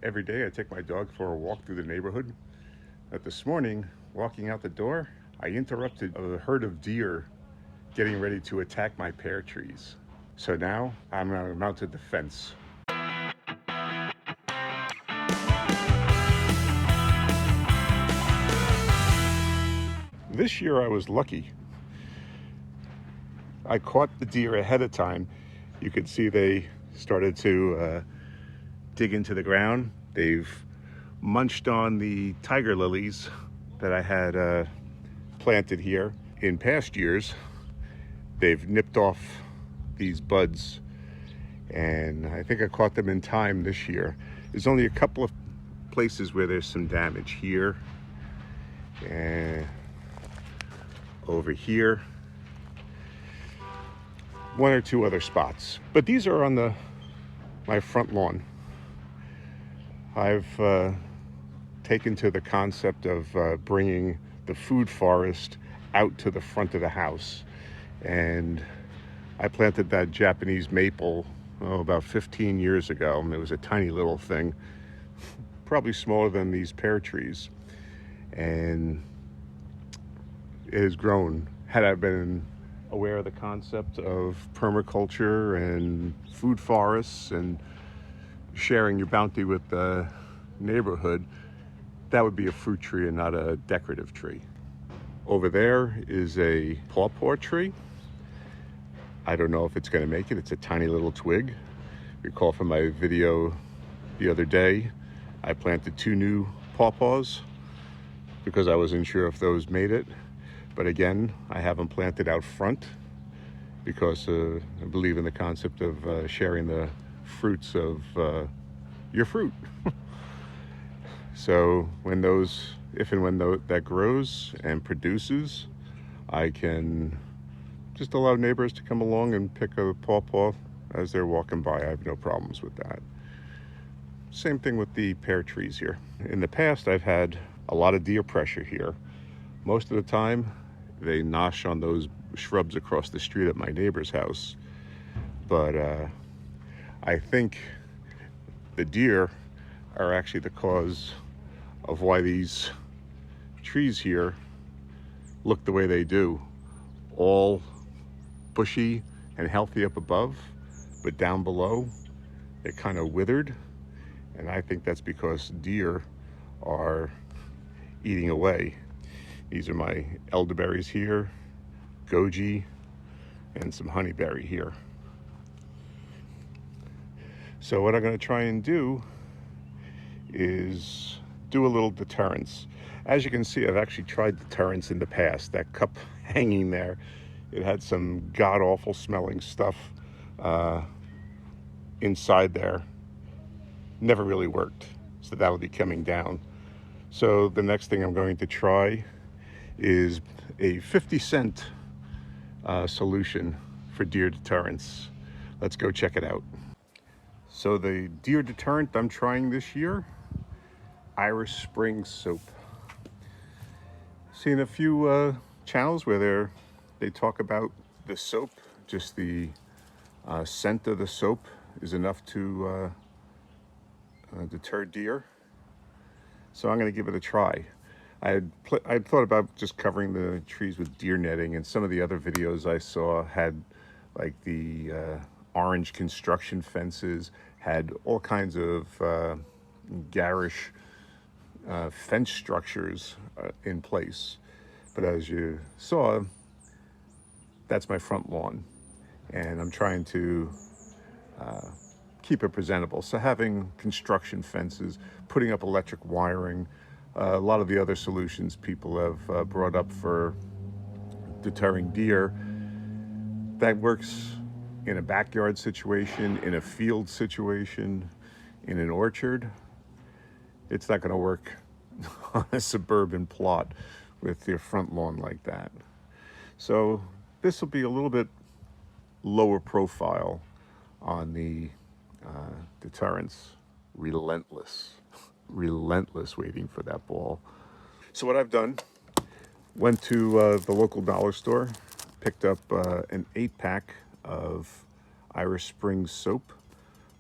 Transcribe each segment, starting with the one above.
Every day I take my dog for a walk through the neighborhood. But this morning, walking out the door, I interrupted a herd of deer getting ready to attack my pear trees. So now I'm going to mount a defense. This year I was lucky. I caught the deer ahead of time. You could see they started to dig into the ground. They've munched on the tiger lilies that I had planted here. In past years, they've nipped off these buds, and I think I caught them in time this year. There's only a couple of places where there's some damage here and over here, one or two other spots, but these are on my front lawn. I've taken to the concept of bringing the food forest out to the front of the house, and I planted that Japanese maple about 15 years ago. It was a tiny little thing, probably smaller than these pear trees, and it has grown. Had I been aware of the concept of permaculture and food forests and sharing your bounty with the neighborhood, that would be a fruit tree and not a decorative tree. Over there is a pawpaw tree. I don't know if it's going to make it. It's a tiny little twig. Recall from my video the other day, I planted 2 new pawpaws because I wasn't sure if those made it. But again, I have them planted out front because I believe in the concept of sharing the fruits of your fruit. So if and when that grows and produces, I can just allow neighbors to come along and pick a pawpaw as they're walking by. I have no problems with that. Same thing with the pear trees here. In the past, I've had a lot of deer pressure here. Most of the time, they nosh on those shrubs across the street at my neighbor's house. But I think the deer are actually the cause of why these trees here look the way they do. All bushy and healthy up above, but down below, they're kind of withered. And I think that's because deer are eating away. These are my elderberries here, goji, and some honeyberry here. So what I'm going to try and do is do a little deterrence. As you can see, I've actually tried deterrence in the past. That cup hanging there, it had some god-awful smelling stuff inside there. Never really worked, so that will be coming down. So the next thing I'm going to try is a 50-cent solution for deer deterrence. Let's go check it out. So the deer deterrent I'm trying this year, Irish Spring soap. Seen a few channels where they talk about the soap, just the scent of the soap is enough to deter deer. So I'm going to give it a try. I'd thought about just covering the trees with deer netting, and some of the other videos I saw had like the orange construction fences, had all kinds of garish fence structures in place. But as you saw, that's my front lawn, and I'm trying to keep it presentable. So having construction fences, putting up electric wiring, a lot of the other solutions people have brought up for deterring deer, that works in a backyard situation, in a field situation, in an orchard. It's not going to work on a suburban plot with your front lawn like that. So this will be a little bit lower profile on the deterrence. Relentless waiting for that ball. So what I've done, went to the local dollar store, picked up an 8-pack of Irish Spring soap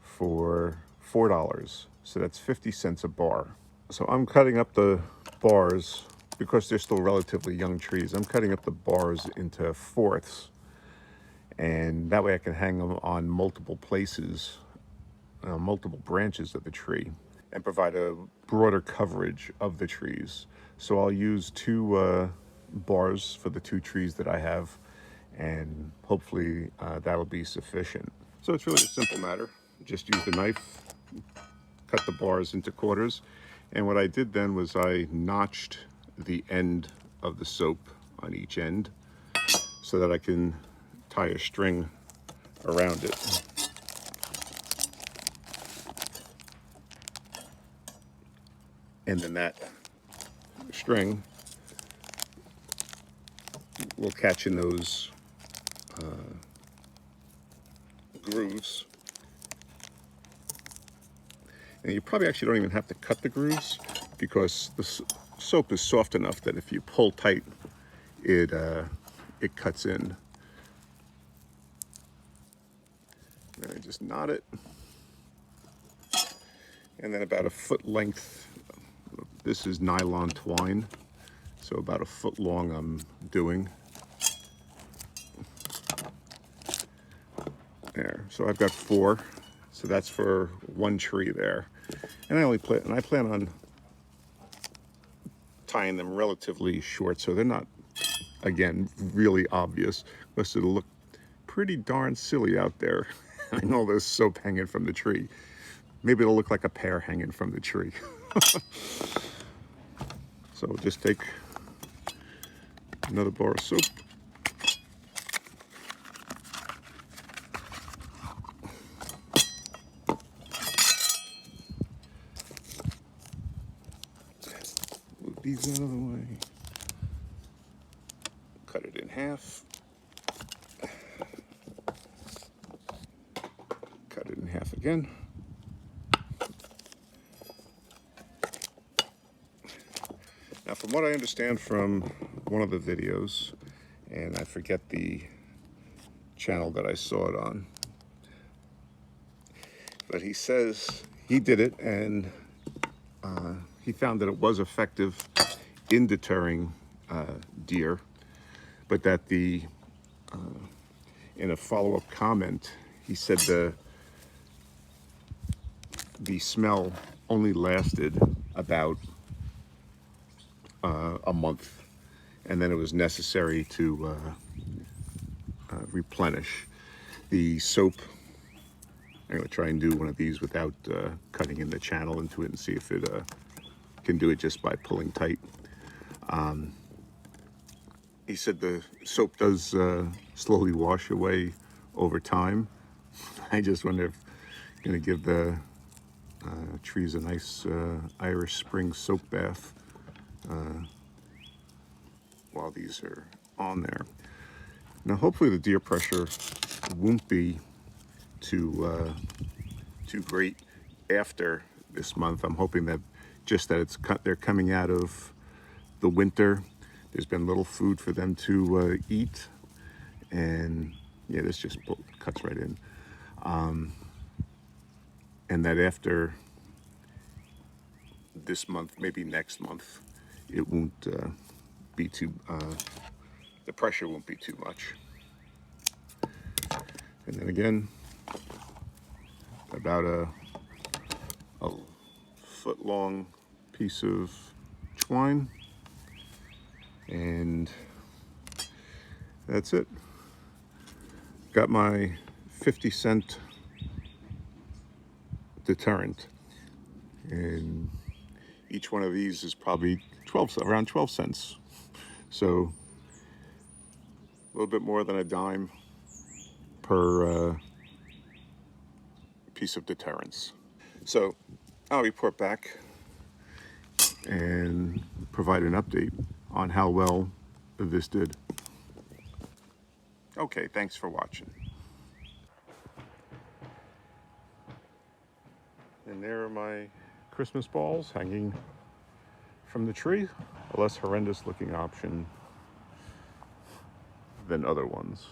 for $4. So that's 50 cents a bar. So I'm cutting up the bars, because they're still relatively young trees, I'm cutting up the bars into fourths. And that way I can hang them on multiple places, multiple branches of the tree, and provide a broader coverage of the trees. So I'll use two bars for the two trees that I have, and hopefully that'll be sufficient. So it's really a simple matter. Just use the knife, cut the bars into quarters. And what I did then was I notched the end of the soap on each end so that I can tie a string around it. And then that string will catch in those grooves. And you probably actually don't even have to cut the grooves, because the soap is soft enough that if you pull tight, it cuts in. And I just knot it. And then about a foot length, this is nylon twine, so about a foot long I'm doing. There, so I've got 4, so that's for one tree there. And I plan on tying them relatively short, so they're not, again, really obvious, because it'll look pretty darn silly out there having all this soap hanging from the tree. Maybe it'll look like a pear hanging from the tree. So we'll just take another bar of soap. Move these out of the way. Cut it in half. Cut it in half again. Now, from what I understand from one of the videos, and I forget the channel that I saw it on, but he says he did it, and he found that it was effective in deterring deer, but that in a follow-up comment, he said the smell only lasted about a month, and then it was necessary to replenish the soap. I'm going to try and do one of these without cutting in the channel into it, and see if it can do it just by pulling tight. He said the soap does slowly wash away over time. I just wonder if I'm going to give the trees a nice Irish Spring soap bath while these are on there. Now, hopefully the deer pressure won't be too great after this month. I'm hoping that just that they're coming out of the winter. There's been little food for them to eat, and yeah, this just cuts right in. And that after this month, maybe next month, it won't be too, the pressure won't be too much. And then again, about a foot long piece of twine, and that's it. Got my 50-cent deterrent, and each one of these is probably around 12 cents. So a little bit more than a dime per piece of deterrence. So I'll report back and provide an update on how well this did. Okay, thanks for watching. And there are my Christmas balls hanging from the tree. A less horrendous looking option than other ones.